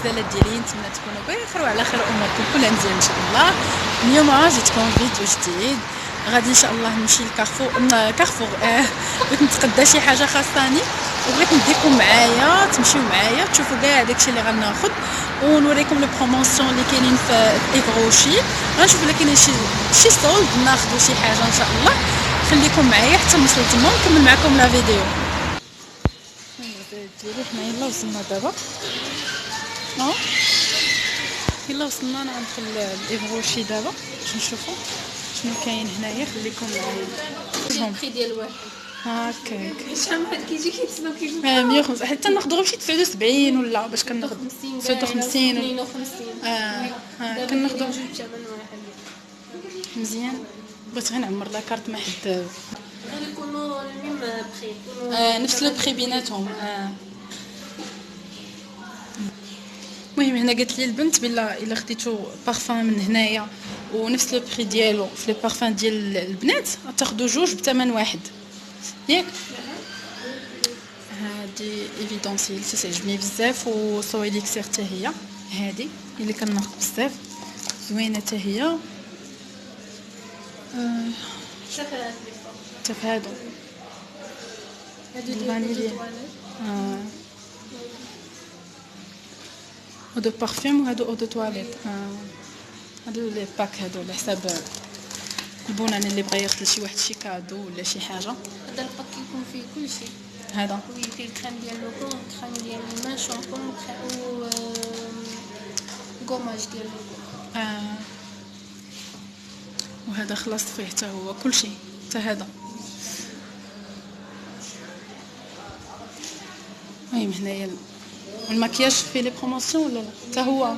الغزالات ديالي، نتمنى تكونوا بخير وعلى خير، اموركم كلها مزيان ان شاء الله. اليوم جيتكم فيديو جديد، غادي ان شاء الله نمشي لكارفور. بغيت نتقدى شي حاجه خاصاني وبغيت نديكم معايا، تمشيو معايا تشوفوا كاع داكشي اللي غناخذ، ونوريكم لو بروموسيون اللي كاينين في ايفروشي. غنشوف الا كاينين شي سولد ناخذوا شي حاجه ان شاء الله. خليكم معايا حتى نوصل تما ونكمل معكم لا فيديو ديالي. حنا يلا وصلنا دابا، يلا وصلنا. انا غندخل لايفروشي دابا باش نشوفوا شنو كاين هنايا. خليكم معايا. البري ديال واحد هكاك شحال واحد كيجي كيتسناو كيجي 150 حتى ناخذ غير شي 79 ولا باش كناخذ 56 52 كناخذ جوج ثمن واحد. مزيان. بغيت غير نعمر لا كارت ما حد غادي يكونوا الميم بخي نفس لو بخي بيناتهم. المهم هنا قالت لي البنت بلا الا خديتو بارفان من هنايا ونفس لو بخي ديالو في لي بارفان ديال البنات تاخذوا جوج بثمن واحد ياك. هادي ايفيدونسيل تعجبني بزاف، وسويليكسير حتى هي هادي اللي كناخذ بزاف زوينه حتى هي. شوف هادو الفانيليا هادو بارفيوم وهادو اودو تواليت. هادو لي باك هادو على حساب البنان اللي بغى ياخذ لشي واحد شي كادو ولا شي حاجه. هذا الباك كيكون فيه كلشي. هذا وي فيه الكريم ديال لوكو، الكريم ديال الماء، شامبون و غوماج ديال لوكو. وهذا خلاص فيه حتى هو كلشي حتى هذا. المهم هنايا المكياج فيه لي بروموسيون ولا لا حتى هو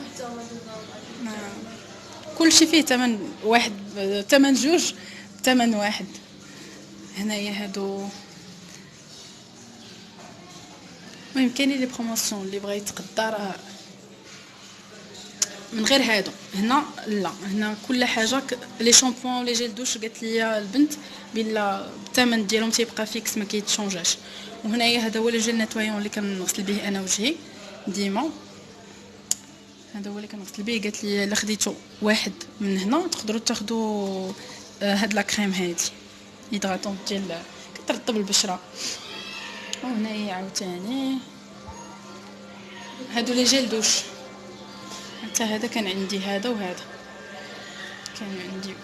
كلشي فيه ثمن واحد، ثمن جوج ثمن واحد. هنايا هادو المهم كاينين لي بروموسيون اللي بغى يتقدى راه من غير هادو. هنا لا، هنا كل حاجه لي شامبوان ولي جيل دوش قالت لي البنت بلا الثمن ديالهم تيبقى فيكس ما كيتشونجاش. وهنايا هذا هو الجيل نيتوايون اللي كنغسل به انا وجهي ديما، هذا هو اللي كنغسل به. قالت لي الا خديتو واحد من هنا تقدروا تاخذوا هاد لا كريم هادي هيدراتون ديال كترطب البشره. وهنايا عاوتاني هادو لي جيل دوش، حتى هذا كان عندي، هذا وهذا كان عندي.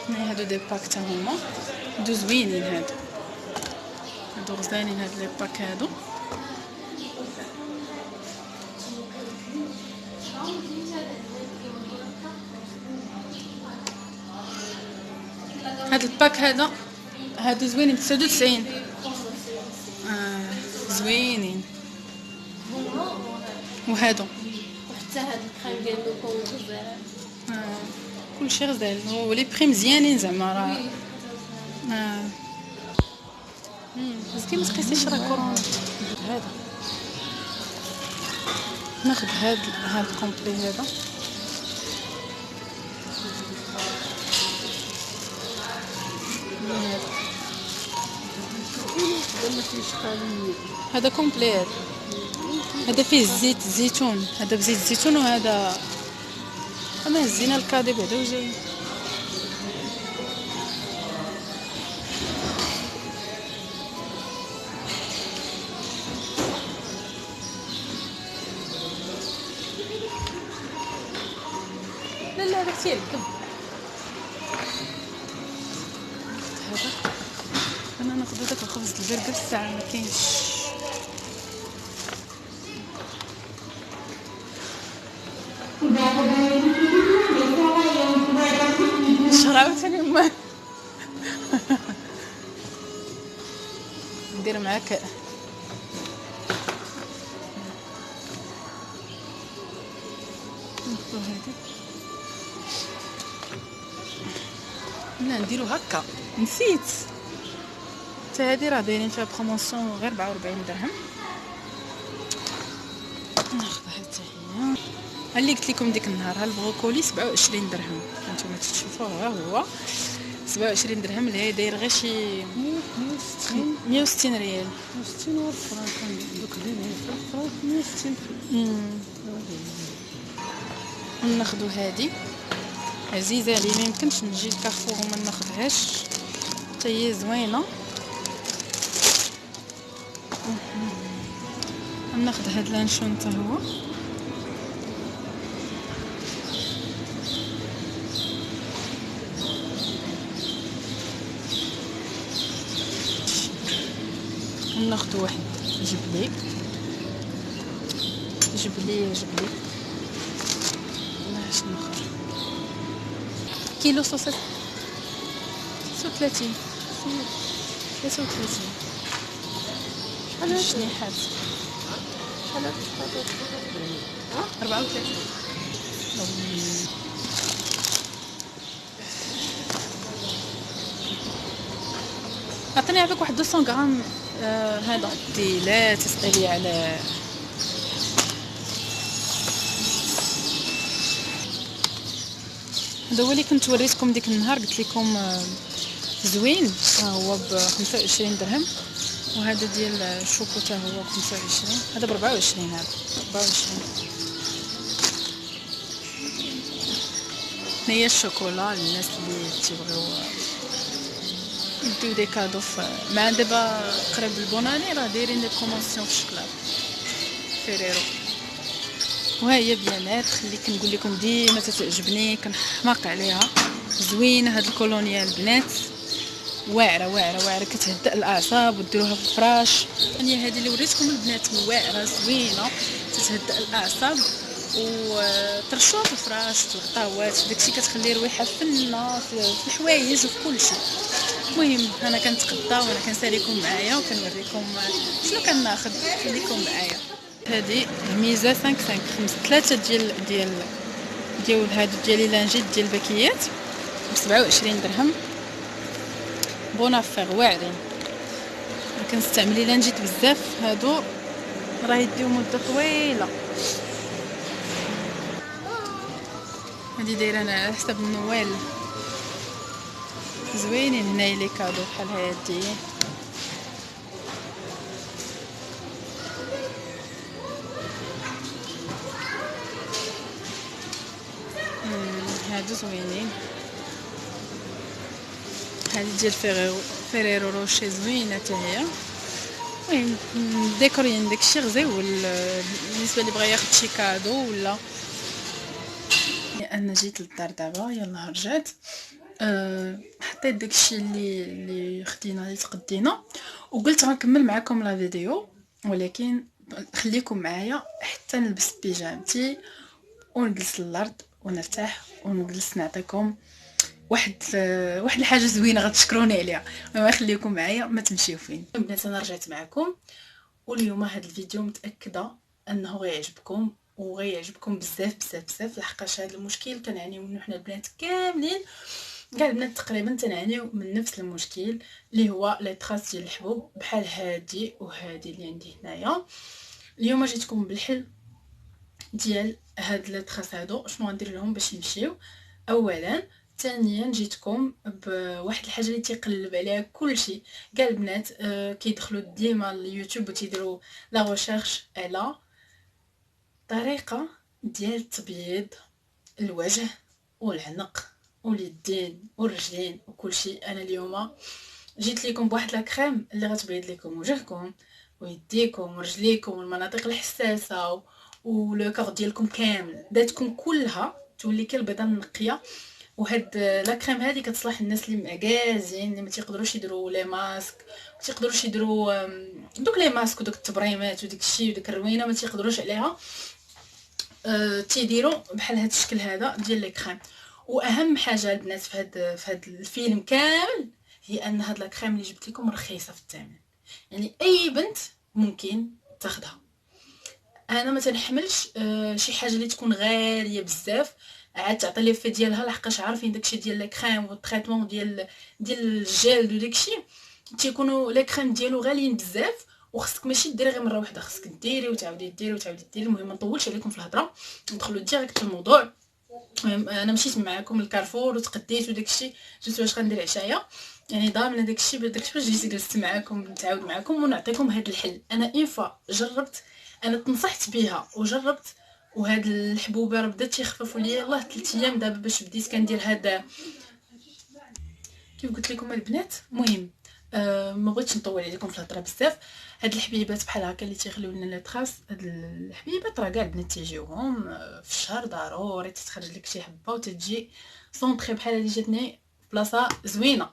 هادو دي باك تا هما هادو زوينين، هادو غزالين هاد لي باك هادو. هاد الباك هادو زوينين ب 99. زوينين. وهادو وحتى هاد الكريم ديال لوكو غزال. كلشي غزال ولي بري مزيانين زعما راه. مسكين ما تقيسيش راه كورونا. هذا ناخذ هاد الكومبلي هذا. هذا كومبلي، هذا فيه الزيت الزيتون، هذا بزيت الزيتون، وهذا انا هزينا الكادي بعدا وجاي. لا هذاك تيركب. هذا انا ناخذ هذاك الخبز البرجر الساعه ما كاينش. شراوتني ما ندير معاك لا نديرو هكا. نسيت حتى هادي راه دايرين فيها بروموسيون غير 44 درهم. ناخذها حتى هي. اللي قلت لكم ديك النهار ها البروكولي 27 درهم، هانتوما تشوفوه ها هو 27 درهم اللي هي داير غير شي 160 160 ريال. 160 والفرنك دوك اللي هي الفرنك 160. ناخدو هادي عزيزه علي، ما يمكنش نجي لكارفور وما ناخدهاش، حتى هي زوينه. ناخد هاد لانشون حتى هو. ناخدو واحد جبلي جبلي جبلي واش ناخد كيلو صوصات 36 33 شحال هاد شنيحات شحال هاد 34. عطيني عافاك واحد 200 غرام. هذا دي لا تسألي على هذا هو اللي كنت وريتكم ديك النهار، قلت لكم زوين. ها هو ب 25 درهم، وهذا ديال الشوكو حتى هو ب 25. هذا ب 24. هذا 24. هي الشوكولا للناس اللي تيبغيو يديو دي كادو مع دابا قريب البوناني راه دايرين دي بروموسيون في الشكلاط فيريرو. وها هي بيانات اللي كنقول لكم ديما تتعجبني، كنحماق عليها. زوينه هاد الكولونيا البنات، واعره واعره واعره، كتهدأ الاعصاب وديروها في الفراش. هي هذه اللي وريتكم البنات واعره زوينه تتهدأ الاعصاب، وترشوها في الفراش في الغطاوات داكشي، كتخلي رويحه فنه في الحوايج وفي كل شيء. المهم انا كنتقدى وانا كنساليكم معايا وكنوريكم شنو كناخذ. خليكم معايا. هذه ميزه 5 3 ديال هادو ديال لانجيت ديال الباكيات ب 27 درهم. بونافير واعرين. كنستعملي لانجيت بزاف، هادو راه يديو مده طويله. هادي دايره انا على حسب النوال، زوينين هنايا لي كادو بحال هادي. هادو زوينين. هادي ديال فيريرو روشي زوينه حتى هي. المهم ديكورين داكشي غزيول بالنسبه اللي بغى ياخد شي كادو ولا. انا جيت للدار دابا، يلا رجعت. حطيت داكشي اللي خدينا اللي تقدينا، وقلت غنكمل معكم لا فيديو، ولكن خليكم معايا حتى نلبس بيجامتي ونجلس للارض ونرتاح ونجلس نعطيكم واحد الحاجه زوينه غتشكروني عليها. ما خليكم معايا ما تمشيو فين. البنات انا رجعت معكم، واليوم هذا الفيديو متاكده انه غيعجبكم وغيعجبكم بزاف بزاف بزاف، لحقاش هذا المشكل كنعانيو منه حنا البنات كاملين. كاع البنات تقريبا تنعانيو من نفس المشكل اللي هو لي تراس ديال الحبوب بحال هادي وهادي اللي عندي هنايا. اليوم جيتكم بالحل ديال هاد لي تراس هادو شنو غندير لهم باش يمشيو. اولا ثانيا جيتكم بواحد الحاجه اللي تيقلب عليها كلشي. كاع البنات كيدخلوا ديما اليوتيوب وتيديروا لا ريشيرش على طريقه ديال تبييض الوجه والعنق واليدين والرجلين وكلشي. انا اليوم جيت لكم بواحد لا كريم اللي غتبيض لكم وجهكم ويديكم ورجليكم والمناطق الحساسه ولو كور ديالكم كامل، داتكم كلها تولي كالبيضه النقيه. وهاد لا كريم هذه كتصلح الناس اللي معكازين، اللي ما تيقدروش يديروا لي ماسك، ما تيقدروش يديروا دوك لي ماسك ودوك التبريمات وديك الشيء وديك الروينه ما تيقدروش عليها. تيديروا بحال هاد الشكل هذا ديال لي كريم. واهم حاجه البنات في هاد الفيلم كامل هي ان هاد لا كريم اللي جبت لكم رخيصه في الثمن، يعني اي بنت ممكن تاخدها. انا ما تنحملش شي حاجه اللي تكون غاليه بزاف عاد تعطي لي في ديالها، لحقاش عارفين داكشي ديال لي كريم والتريتمون ديال الجلد وداكشي تيكونوا لي كريم ديالو غاليين بزاف، وخصك ماشي ديري غير مره واحده، خصك ديري وتعاودي ديري وتعاودي ديري. المهم ما نطولش عليكم في الهضره، ندخلوا ديريكت في الموضوع. المهم انا مشيت معاكم للكارفور وتقديت وداكشي، جيت واش غندير عشايه، يعني ضامنه داكشي باش جيت جلست معاكم نتعاود معاكم ونعطيكم هذا الحل. انا اون فوا جربت، انا تنصحت بها وجربت، وهاد الحبوبه راه بدات يخففوا ليا الله 3 ايام دابا باش بديت كندير هذا كيف قلت لكم البنات. المهم ما بغيتش نطول عليكم في الهضره بزاف. هاد الحبيبات بحال هكا اللي تيخليو لنا لي تراس، هاد الحبيبات راه كاع البنات تيجيوهم في الشهر ضروري تتخرج لك شي حبه وتتجي سونطري بحال اللي جاتني في بلاصه زوينه.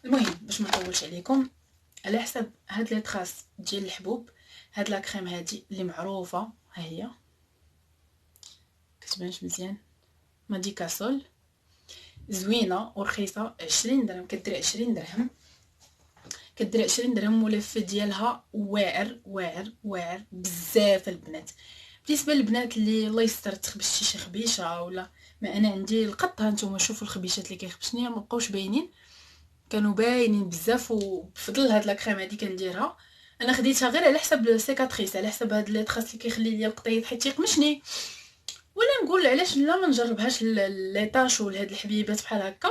المهم باش ما نطولش عليكم، على حسب هاد لي تراس ديال الحبوب، هاد لا كريم هادي اللي معروفه ها هي كتبانش مزيان، ماديكاسول، زوينه ورخيصه، 20 درهم، كدير 20 درهم، كدير 20 درهم، ولف ديالها واعر واعر واعر بزاف البنات. بالنسبه للبنات اللي الله يستر تخبشتي شي خبيشه ولا ما، انا عندي القط، ها نتوما شوفوا الخبيشات اللي كيخبشني ما بقاوش باينين، كانوا باينين بزاف، وبفضل هاد لا كريم هادي كنديرها. انا خديتها غير على حسب السيكاتريس، على حسب هاد لي تراس اللي كيخلي ليا القطيط حيت تيقمشني، ولا نقول علاش لا ما نجربهاش ليطاش ولهاد الحبيبات بحال هكا.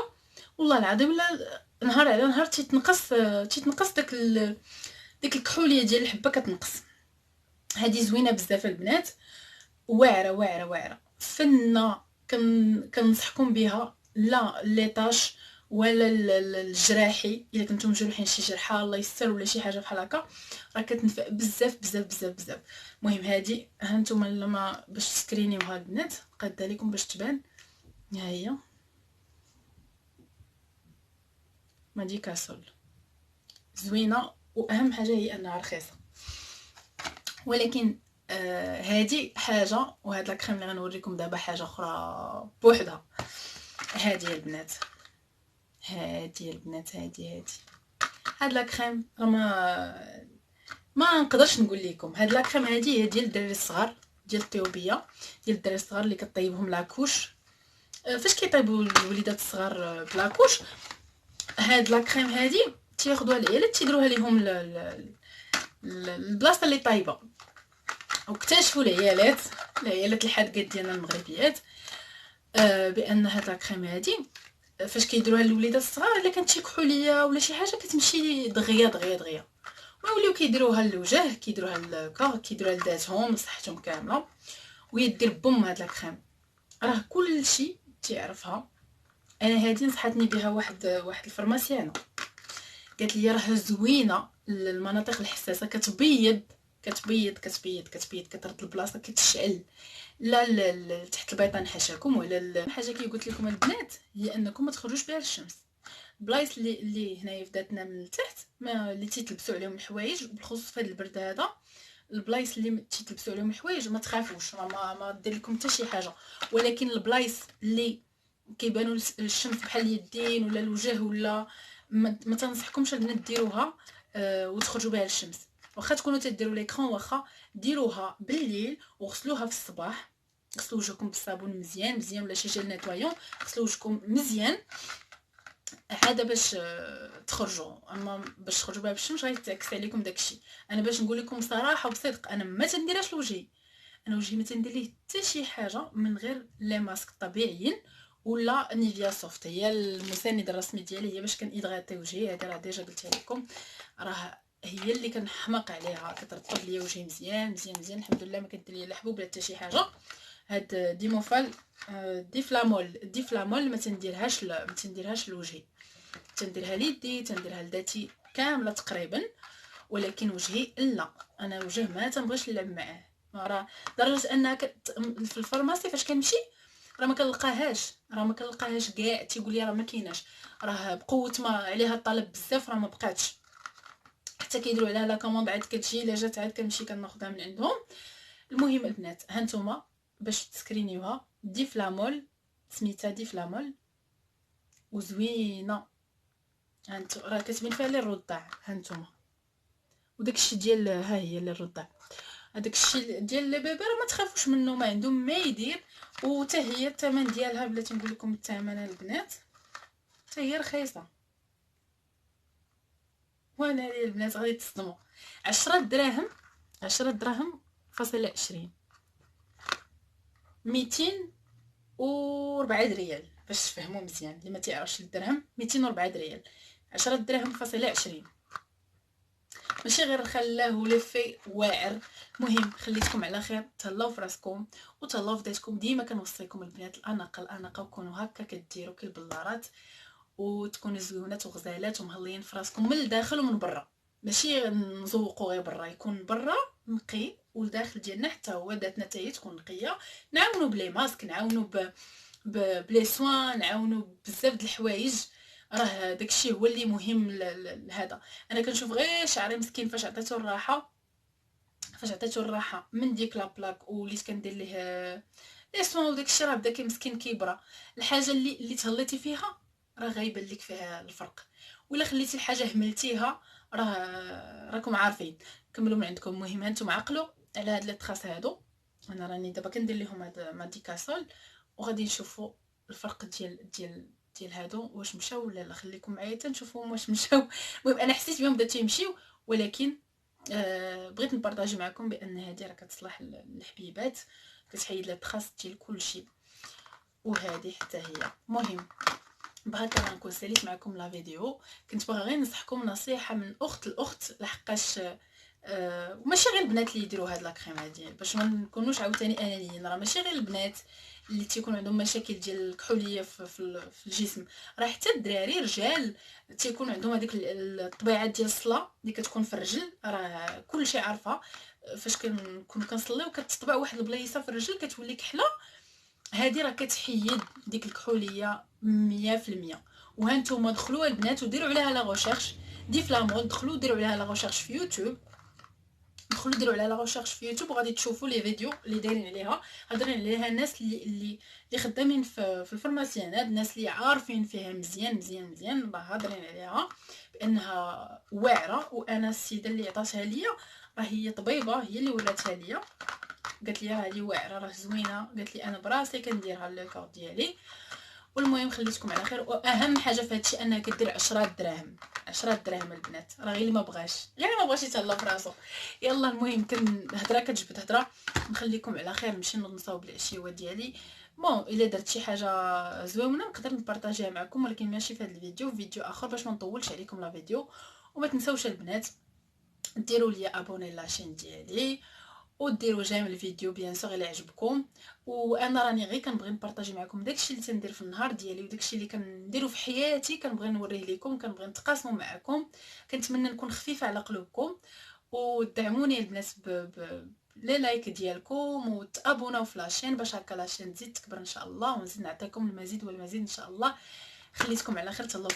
والله العظيم لا، نهار على نهار تيتنقص ديك الكحوليه ديال الحبه كتنقص. هذه زوينه بزاف البنات، واعره واعره واعره فنه، كنصحكم بها. لا ليطاش ولا الجراحي، الا كنتم مجروحين شي جرحه الله يستر ولا شي حاجه بحال هكا، راه كتنفع بزاف بزاف بزاف بزاف. المهم هذه ها نتوما لما باش تسكرينيوها البنات قاده لكم باش تبان، ها هي ماديكاسول زوينه، واهم حاجه هي انها رخيصه. ولكن هذه حاجه، وهاد لا كريم اللي غنوريكم دابا حاجه اخرى بوحدها. هذه البنات، هذه البنات، هذه هاد لا كريم راه ما نقدرش نقول لكم. هاد لا كريم هذه هي ديال الدراري الصغار، ديال الطيوبيه، ديال الدراري الصغار اللي كطيبهم لاكوش. فاش كيطيبوا الوليدات الصغار بلاكوش، هاد لا كريم هذه تياخذوها العيالات تيديروها ليهم البلاصه اللي طايبه. واكتشفوا العيالات الحادقات ديالنا المغربيات بان هاد لا كريم هادي فاش كيديروها للوليدات الصغار، الا كانت شي كحوليه ولا شي حاجه كتمشي دغيا دغيا دغيا، ويوليو كيديروها للوجه، كيديروها للكار، كيديروها لذاتهم لصحتهم كامله. وهي دير بوم هاد لا كريم راه كلشي تيعرفها. انا هادي نصحتني بها واحد الفرماسيانه، قالت لي راه زوينه للمناطق الحساسه، كتبيض كتبيض كتبيض كتبيض، كترد البلاصه كتشعل. لا تحت البيطان حاشاكم، ولا حاجه كي قلت لكم البنات هي انكم ما تخرجوش بها للشمس. البلايص اللي هنايا في داتنا من التحت، ما اللي تيتلبسوا عليهم الحوايج، بالخصوص في هذا البرد هذا، البلايص اللي تيتلبسوا عليهم الحوايج ما تخافوش، ما دير لكم حتى شي حاجه. ولكن البلايص اللي كيبانوا الشمس بحال اليدين ولا الوجه ولا ما تنصحكمش البنات ديروها وتخرجوا بها للشمس. واخا تكونوا تديروا ليكران، واخا ديروها بالليل وغسلوها في الصباح، غسلوا وجهكم بالصابون مزيان مزيان ولا شي جيل نيطويون، غسلوا وجهكم مزيان عاده باش تخرجوا. اما باش تخرجوا بها بالشمس غيتعكس عليكم داكشي. انا باش نقول لكم صراحه وبصدق، انا ما تنديرهاش لوجهي، انا وجهي ما تندير ليه حتى شي حاجه من غير لي ماسك طبيعيين ولا نيفيا سوفت، هي المساند الرسمي ديالي، هي باش كنيدغيطي وجهي. هذه راه ديجا قلتها لكم، راه هي اللي كنحماق عليها، كترطب ليا وجهي مزيان مزيان مزيان الحمد لله، ما كدير ليا لا حبوب لا حتى شي حاجه. هاد ديموفال ديفلامول ما تنديرهاش لوجهي، تنديرها ليدي، تنديرها لذاتي كامله تقريبا. ولكن وجهي لا، انا وجه ما تنبغيش نلعب معاه. راه لدرجه انها في الفارماسي فاش كنمشي راه ما كنلقاهاش كاع، تيقول لي راه ما كايناش، راه بقوه ما عليها الطلب بزاف راه ما بقاتش، حتى كيديروا عليها لا كوموند عاد كتجي، الا جات عاد كنمشي كناخذها من عندهم. المهم البنات ها نتوما باش تسكرينيوها، ديفلامول سميتها ديفلامول وزوينه، هانتو راه كتبين فيها لي الرضاع، هانتوما وداكشي ديال ها هي لي الرضاع، هذاك الشيء ديال لي بيبي راه ما تخافوش منه، ما عندهم ما يدير. وتا هي الثمن ديالها بلاتي نقول لكم الثمن البنات، حتى هي رخيصه. وانا لي البنات غادي تصدموا، 10 دراهم، 10 دراهم فاصله 20، 200 و4 ريال باش تفهموا مزيان اللي ما تعرفش الدرهم. 204 ريال، 10 دراهم فاصله 20. ماشي غير خلاه ولا في واعر. المهم خليتكم على خير، تهلاو في راسكم وتهلاو في ذاتكم. ديما كنوصيكم البنات الاناقه وكونوا هكا كديروا كالبلارات وتكونوا زوينات وغزالات ومهليين في راسكم من الداخل ومن برا. ماشي نزوقوا غير برا، يكون برا نقي والداخل ديالنا حتى هو ذاتنا حتى هي تكون نقيه. نعاونوا بلي ماسك، نعاونوا بلي سوان، نعاونوا بزاف د الحوايج. راه داكشي هو اللي مهم لهذا. انا كنشوف غير شعري مسكين فاش عطيتو الراحه من ديك لابلاك وليت كندير ليه لي سوان وداكشي، راه بدا مسكين كيبرى. الحاجه اللي تهليتي فيها راه غايبان لك فيها الفرق، ولا خليتي الحاجه هملتيها راكم عارفين. كملوا من عندكم. المهم هانتوما عقلوا على هاد لي تراس هادو. انا راني دابا كندير لهم هاد ماديكاسول وغادي نشوفوا الفرق ديال هادو واش مشاو ولا لا. خليكم معايا تنشوفوهم واش مشاو. المهم انا حسيت بهم بدات يمشيو، ولكن بغيت نبارطاجي معكم بان هذه راه كتصلح للحبيبات، كتحيد لها تراس ديال كلشي، وهذه حتى هي. المهم بهكا غنكون ساليت معكم لا فيديو. كنت باغا غير نصحكم نصيحه من اخت لاخت، لحقاش وماشي غير البنات اللي يديروا هاد لاكريم هادي، باش ما نكونوش عاوتاني انانيين. راه ماشي غير البنات اللي تيكون عندهم مشاكل ديال الكحوليه في الجسم، راه حتى الدراري رجال تيكون عندهم هذيك الطبيعه ديال الصلاه اللي كتكون في الرجل. راه كلشي عارفه فاش كنكون كنصليو كتطبع واحد البليصه في الرجل كتولي كحله، هذه راه كتحيد ديك الكحوليه 100%. وهانتوما دخلوا البنات وديروا عليها لا ريشيرش دي فلامول، دخلوا ديروا عليها لا ريشيرش في يوتيوب، دخلوا ديروا عليها لا ريشيرش في يوتيوب وغادي تشوفوا لي فيديو اللي دايرين عليها. هضرين عليها الناس اللي خدامين في الفارماسيانات، الناس اللي عارفين فيها مزيان هضرين عليها بانها واعره. وانا السيده اللي عطاتها ليا راه هي طبيبه، هي اللي وراتها ليا، قالت لي هذه واعره راه زوينه، قالت لي انا براسي كنديرها للكور ديالي. والمهم خليتكم على خير. واهم حاجه في هادشي انها كدير 10 دراهم. 10 دراهم البنات، راه غير اللي ما بغاش يتهلا في راسو. يلا المهم هضره كتجبد هضره. نخليكم على خير، نمشي نصاوب العشيوه ديالي. بون الا درت شي حاجه زوينه نقدر نبارطاجيها معكم، ولكن ماشي في هذا الفيديو، في فيديو اخر باش ما نطولش عليكم لا فيديو. وما تنساوش البنات ديروا لي ابوني لاشين ديالي وديروا جيم الفيديو بيان سور الا عجبكم. وانا راني غير كنبغي نبارطاجي معكم داكشي اللي تندير في النهار ديالي وداكشي اللي كنديرو في حياتي، كنبغي نوريه لكم، كنبغي نتقاسموا معكم. كنتمنى نكون خفيفه على قلوبكم ودعموني البنات لي لايك ديالكم وتابوناو في لاشين باش هكا لاشين تزيد تكبر ان شاء الله، ونزيد نعطيكم المزيد والمزيد ان شاء الله. خليتكم على خير، تهلاو.